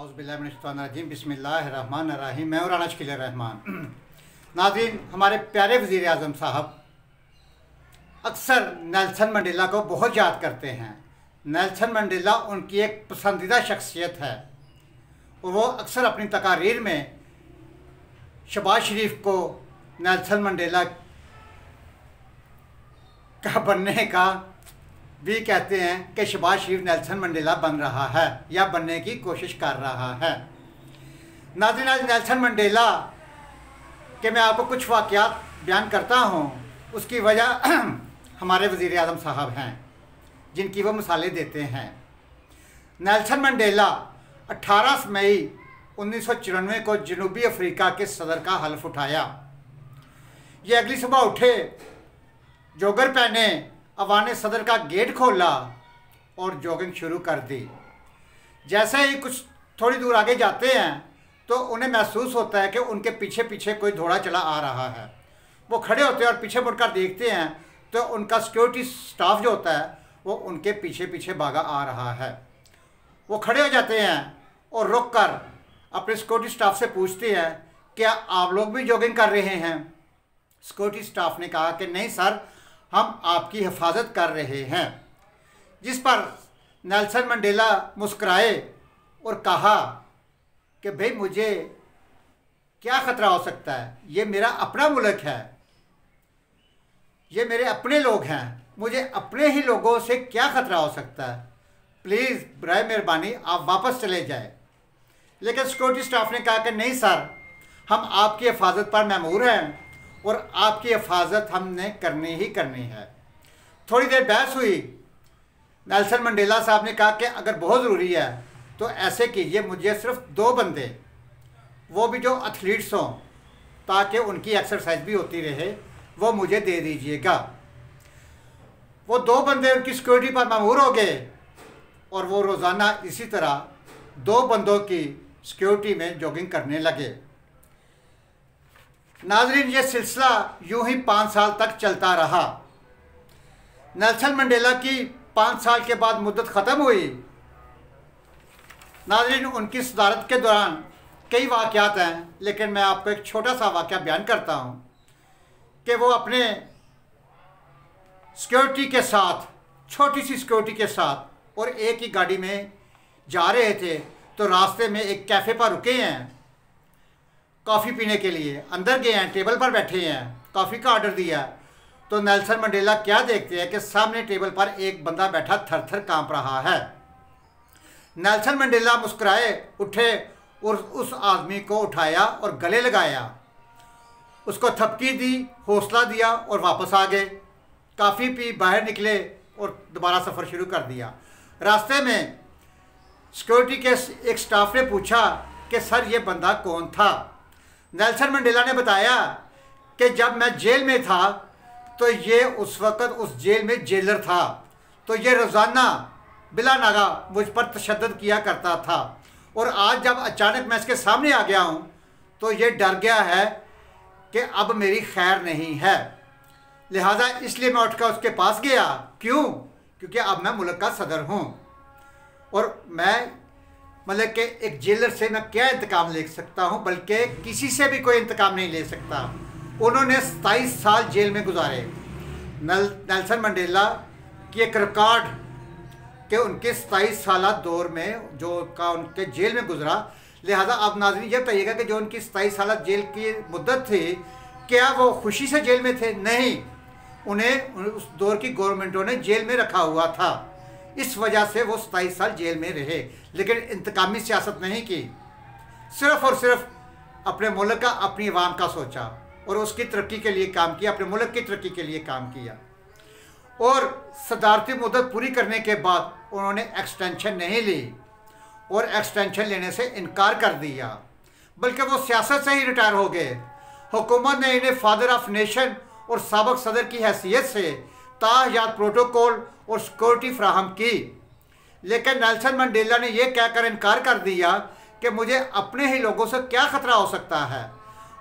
औज़ुबिल्लाहिमिनश्शैतानिर्रजीम बिस्मिल्लाहिर्रहमानिर्रहीम। मैं और राना शकील रहमान। नाज़रीन, हमारे प्यारे वज़ीर आज़म साहब अक्सर नेल्सन मंडेला को बहुत याद करते हैं। नेल्सन मंडेला उनकी एक पसंदीदा शख्सियत है और वो अक्सर अपनी तकारीर में शहबाज शरीफ को नेल्सन मंडेला का बनने का भी कहते हैं कि शहबाज शरीफ नेल्सन मंडेला बन रहा है या बनने की कोशिश कर रहा है। नाज़रीन, आज नेल्सन मंडेला के मैं आपको कुछ वाक़यात बयान करता हूँ। उसकी वजह हमारे वज़ीर आज़म साहब हैं जिनकी वो मिसालें देते हैं। नेल्सन मंडेला 18 मई 1994 को जनूबी अफ्रीका के सदर का हल्फ उठाया। ये अगली सुबह उठे, जोगर पहने, अवाने सदर का गेट खोला और जॉगिंग शुरू कर दी। जैसे ही कुछ थोड़ी दूर आगे जाते हैं तो उन्हें महसूस होता है कि उनके पीछे पीछे कोई घोड़ा चला आ रहा है। वो खड़े होते हैं और पीछे मुड़कर देखते हैं तो उनका सिक्योरिटी स्टाफ जो होता है वो उनके पीछे पीछे भागा आ रहा है। वो खड़े हो जाते हैं और रुक कर अपने सिक्योरिटी स्टाफ से पूछते हैं, क्या आप लोग भी जॉगिंग कर रहे हैं? सिक्योरिटी स्टाफ ने कहा कि नहीं सर, हम आपकी हिफाजत कर रहे हैं। जिस पर नेल्सन मंडेला मुस्कुराए और कहा कि भाई मुझे क्या ख़तरा हो सकता है, ये मेरा अपना मुल्क है, ये मेरे अपने लोग हैं, मुझे अपने ही लोगों से क्या ख़तरा हो सकता है, प्लीज़ बराए मेहरबानी आप वापस चले जाए। लेकिन सिक्योरिटी स्टाफ ने कहा कि नहीं सर, हम आपकी हिफाजत पर ममूर हैं और आपकी हिफाजत हमने करनी ही करनी है। थोड़ी देर बहस हुई। नेल्सन मंडेला साहब ने कहा कि अगर बहुत ज़रूरी है तो ऐसे कीजिए, मुझे सिर्फ 2 बंदे, वो भी जो एथलीट्स हों ताकि उनकी एक्सरसाइज भी होती रहे, वो मुझे दे दीजिएगा। वो 2 बंदे उनकी सिक्योरिटी पर ममूर हो गए और वो रोज़ाना इसी तरह 2 बंदों की सिक्योरिटी में जॉगिंग करने लगे। नाज़रीन, ये सिलसिला यूं ही 5 साल तक चलता रहा। नेल्सन मंडेला की 5 साल के बाद मुद्दत ख़त्म हुई। नाज़रीन, उनकी सदारत के दौरान कई वाक़यात हैं, लेकिन मैं आपको एक छोटा सा वाक़या बयान करता हूं कि वो अपने सिक्योरिटी के साथ, छोटी सी सिक्योरिटी के साथ और एक ही गाड़ी में जा रहे थे तो रास्ते में एक कैफ़े पर रुके हैं कॉफ़ी पीने के लिए। अंदर गए हैं, टेबल पर बैठे हैं, कॉफ़ी का ऑर्डर दिया तो नेल्सन मंडेला क्या देखते हैं कि सामने टेबल पर एक बंदा बैठा थर थर काँप रहा है। नेल्सन मंडेला मुस्कुराए, उठे और उस आदमी को उठाया और गले लगाया, उसको थपकी दी, हौसला दिया और वापस आ गए। कॉफ़ी पी, बाहर निकले और दोबारा सफ़र शुरू कर दिया। रास्ते में सिक्योरिटी के एक स्टाफ ने पूछा कि सर ये बंदा कौन था? नेल्सन मंडेला ने बताया कि जब मैं जेल में था तो ये उस वक़्त उस जेल में जेलर था, तो ये रोज़ाना बिला नागा मुझ पर तशद्दुद किया करता था और आज जब अचानक मैं इसके सामने आ गया हूँ तो ये डर गया है कि अब मेरी खैर नहीं है, लिहाजा इसलिए मैं उठकर उसके पास गया। क्यों? क्योंकि अब मैं मुल्क का सदर हूँ और मैं मतलब कि एक जेलर से मैं क्या इंतकाम ले सकता हूँ, बल्कि किसी से भी कोई इंतकाम नहीं ले सकता। उन्होंने 27 साल जेल में गुजारे। नेल्सन मंडेला की एक रिकॉर्ड कि उनके 27 साल दौर में जो का उनके जेल में गुजरा। लिहाजा आप नाज़रीन ये बताइएगा कि जो उनकी 27 साल जेल की मुद्दत थी, क्या वो खुशी से जेल में थे? नहीं, उन्हें उस दौर की गवर्नमेंटों ने जेल में रखा हुआ था, इस वजह से वो 27 साल जेल में रहे। लेकिन इंतकामी सियासत नहीं की, सिर्फ़ और सिर्फ अपने मुल्क का, अपनी आवाम का सोचा और उसकी तरक्की के लिए काम किया, अपने मुल्क की तरक्की के लिए काम किया। और सदारती मुद्दत पूरी करने के बाद उन्होंने एक्सटेंशन नहीं ली और एक्सटेंशन लेने से इनकार कर दिया, बल्कि वो सियासत से ही रिटायर हो गए। हुकूमत ने इन्हें फादर ऑफ नेशन और साबिक सदर की हैसियत से ताहयात प्रोटोकॉल और सिक्योरिटी फ्राहम की। लेकिन नेल्सन मंडेला ने यह कहकर इनकार कर दिया कि मुझे अपने ही लोगों से क्या ख़तरा हो सकता है,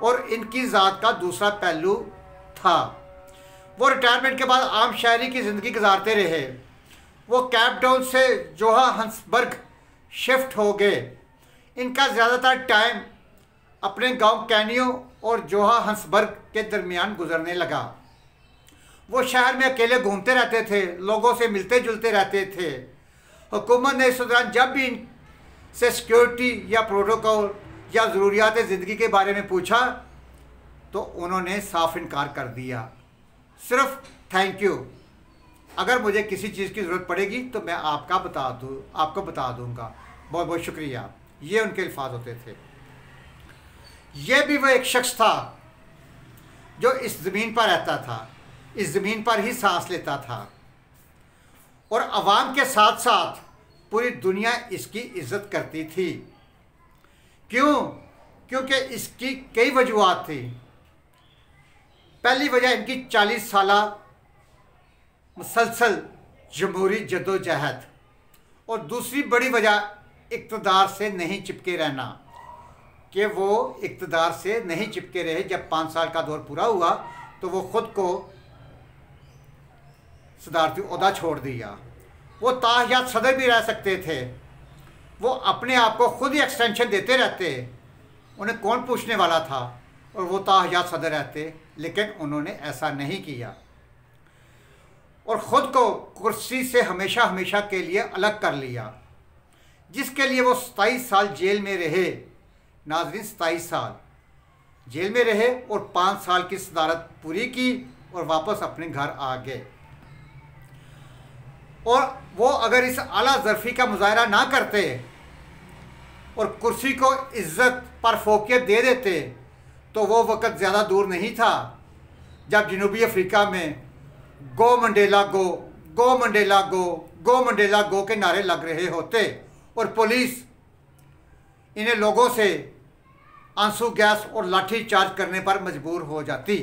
और इनकी ज़ात का दूसरा पहलू था। वो रिटायरमेंट के बाद आम शहरी की ज़िंदगी गुजारते रहे। वो कैप टाउन से जोहान्सबर्ग शिफ्ट हो गए। इनका ज़्यादातर टाइम अपने गांव कैनियो और जोहान्सबर्ग के दरमियान गुजरने लगा। वो शहर में अकेले घूमते रहते थे, लोगों से मिलते जुलते रहते थे। हुकूमत ने इस दौरान जब भी इनसे सिक्योरिटी या प्रोटोकॉल या ज़रूरियात ज़िंदगी के बारे में पूछा तो उन्होंने साफ इनकार कर दिया। सिर्फ थैंक यू, अगर मुझे किसी चीज़ की ज़रूरत पड़ेगी तो मैं आपको बता दूंगा, बहुत बहुत शुक्रिया। ये उनके अल्फाज होते थे। ये भी वो एक शख्स था जो इस ज़मीन पर रहता था, इस ज़मीन पर ही सांस लेता था और अवाम के साथ साथ पूरी दुनिया इसकी इज़्ज़त करती थी। क्यों? क्योंकि इसकी कई वजूहात थी। पहली वजह इनकी 40 साला मुसलसल जमहूरी जद्दोजहद और दूसरी बड़ी वजह इक़्तिदार से नहीं चिपके रहना, कि वो इक़्तिदार से नहीं चिपके रहे। जब 5 साल का दौर पूरा हुआ तो वो ख़ुद को सदारती ओहदा छोड़ दिया। वो ताहयात सदर भी रह सकते थे, वो अपने आप को खुद ही एक्सटेंशन देते रहते, उन्हें कौन पूछने वाला था, और वो ताहयात सदर रहते, लेकिन उन्होंने ऐसा नहीं किया और ख़ुद को कुर्सी से हमेशा हमेशा के लिए अलग कर लिया, जिसके लिए वो 27 साल जेल में रहे। नाज़रीन, 27 साल जेल में रहे और 5 साल की सदारत पूरी की और वापस अपने घर आ गए। और वो अगर इस आला ज़र्फ़ी का मुज़ाहरा ना करते और कुर्सी को इज़्ज़त पर फोकियत दे देते तो वो वक़्त ज़्यादा दूर नहीं था जब जनूबी अफ्रीका में गो मंडेला गो, गो मंडेला गो, गो मंडेला गो के नारे लग रहे होते और पुलिस इन्हें लोगों से आंसू गैस और लाठी चार्ज करने पर मजबूर हो जाती।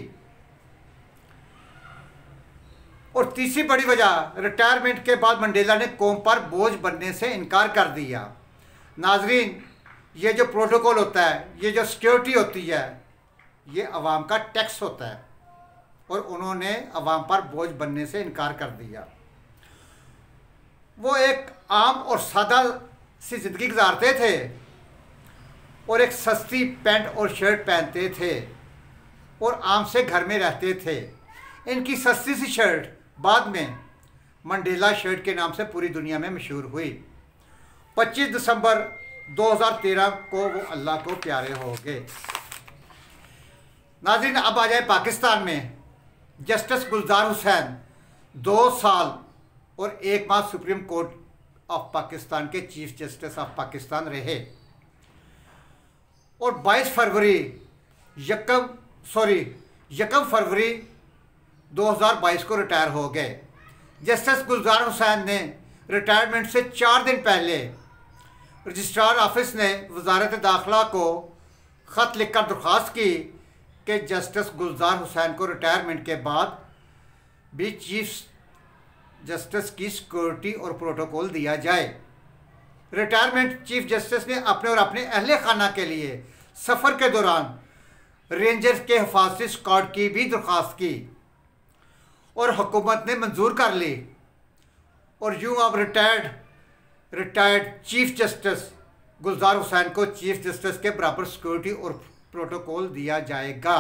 और तीसरी बड़ी वजह, रिटायरमेंट के बाद मंडेला ने कौम पर बोझ बनने से इनकार कर दिया। नाजरीन, ये जो प्रोटोकॉल होता है, ये जो सिक्योरिटी होती है, ये अवाम का टैक्स होता है और उन्होंने अवाम पर बोझ बनने से इनकार कर दिया। वो एक आम और सादा सी ज़िंदगी गुजारते थे और एक सस्ती पैंट और शर्ट पहनते थे और आम से घर में रहते थे। इनकी सस्ती सी शर्ट बाद में मंडेला शर्ट के नाम से पूरी दुनिया में मशहूर हुई। 25 दिसंबर 2013 को वो अल्लाह को प्यारे हो गए। नाज़रीन, अब आ जाए पाकिस्तान में। जस्टिस गुलजार हुसैन 2 साल और 1 माह सुप्रीम कोर्ट ऑफ पाकिस्तान के चीफ जस्टिस ऑफ पाकिस्तान रहे और 22 फरवरी 2022 को रिटायर हो गए। जस्टिस गुलजार हुसैन ने रिटायरमेंट से 4 दिन पहले रजिस्ट्रार ऑफिस ने वजारत दाखिला को ख़त लिखकर दरख्वास्त की कि जस्टिस गुलजार हुसैन को रिटायरमेंट के बाद भी चीफ जस्टिस की सिक्योरिटी और प्रोटोकॉल दिया जाए। रिटायरमेंट चीफ जस्टिस ने अपने और अपने अहले खाना के लिए सफ़र के दौरान रेंजर्स के हिफाजती स्क्वाड की भी दरख्वास्त की और हुकूमत ने मंजूर कर ली और यूँ अब रिटायर्ड चीफ जस्टिस गुलजार हुसैन को चीफ जस्टिस के बराबर सिक्योरिटी और प्रोटोकॉल दिया जाएगा।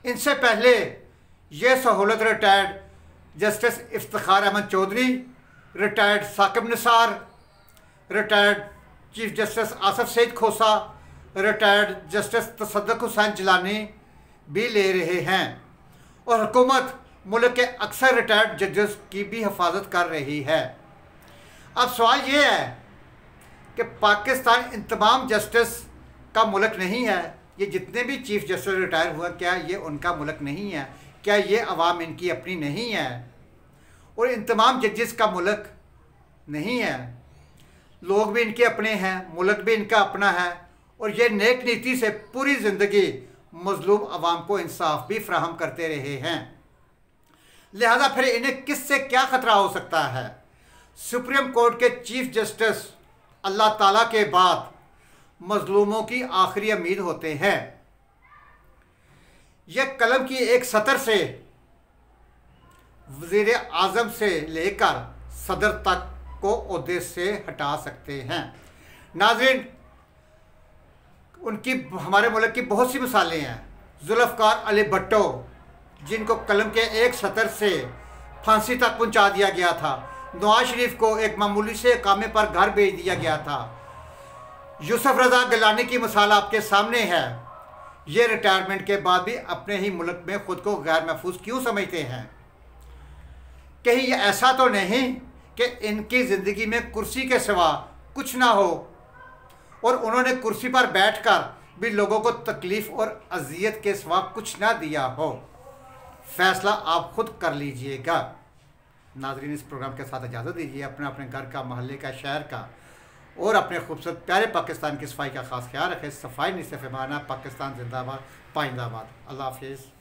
इनसे पहले ये सहूलत retired justice Iftikhar Ahmed Chaudhry, retired Saqib Nisar, retired chief justice Asif Saeed Khosa, retired justice Tassaduq Hussain Jillani भी ले रहे हैं और हुकूमत मुल्क के अक्सर रिटायर्ड जजेस की भी हिफाजत कर रही है। अब सवाल ये है कि पाकिस्तान इन तमाम जस्टिस का मुल्क नहीं है। ये जितने भी चीफ जस्टिस रिटायर हुआ, क्या ये उनका मुल्क नहीं है? क्या ये अवाम इनकी अपनी नहीं है? और इन तमाम जजेस का मुल्क नहीं है। लोग भी इनके अपने हैं, मुल्क भी इनका अपना है और ये नेक नीति से पूरी ज़िंदगी मज़लूम अवाम को इंसाफ भी फराहम करते रहे हैं। लिहाजा फिर इन्हें किससे क्या ख़तरा हो सकता है? सुप्रीम कोर्ट के चीफ जस्टिस अल्लाह ताला के बाद मज़लूमों की आखिरी उम्मीद होते हैं। यह कलम की एक सतर से वज़ीर आज़म से लेकर सदर तक को ओहदे से हटा सकते हैं। नाज़रीन, उनकी हमारे मुल्क की बहुत सी मिसालें हैं। जुल्फ़कार अली भुट्टो, जिनको कलम के एक सतर से फांसी तक पहुंचा दिया गया था। नवाज शरीफ को एक मामूली से कामे पर घर भेज दिया गया था। यूसुफ रज़ा गिलानी की मिसाल आपके सामने है। ये रिटायरमेंट के बाद भी अपने ही मुल्क में ख़ुद को गैर महफूज क्यों समझते हैं? कहीं ये ऐसा तो नहीं कि इनकी ज़िंदगी में कुर्सी के सिवा कुछ ना हो और उन्होंने कुर्सी पर बैठकर भी लोगों को तकलीफ़ और अजियत के सिवा कुछ ना दिया हो? फैसला आप खुद कर लीजिएगा। नाज़रीन, इस प्रोग्राम के साथ इजाज़त दीजिए। अपने अपने घर का, महल्ले का, शहर का और अपने खूबसूरत प्यारे पाकिस्तान की सफाई का ख़ास ख्याल रखें। सफाई निस्फ़ ईमान, पाकिस्तान जिंदाबाद, पाइंदाबाद। अल्लाह हाफ़िज़।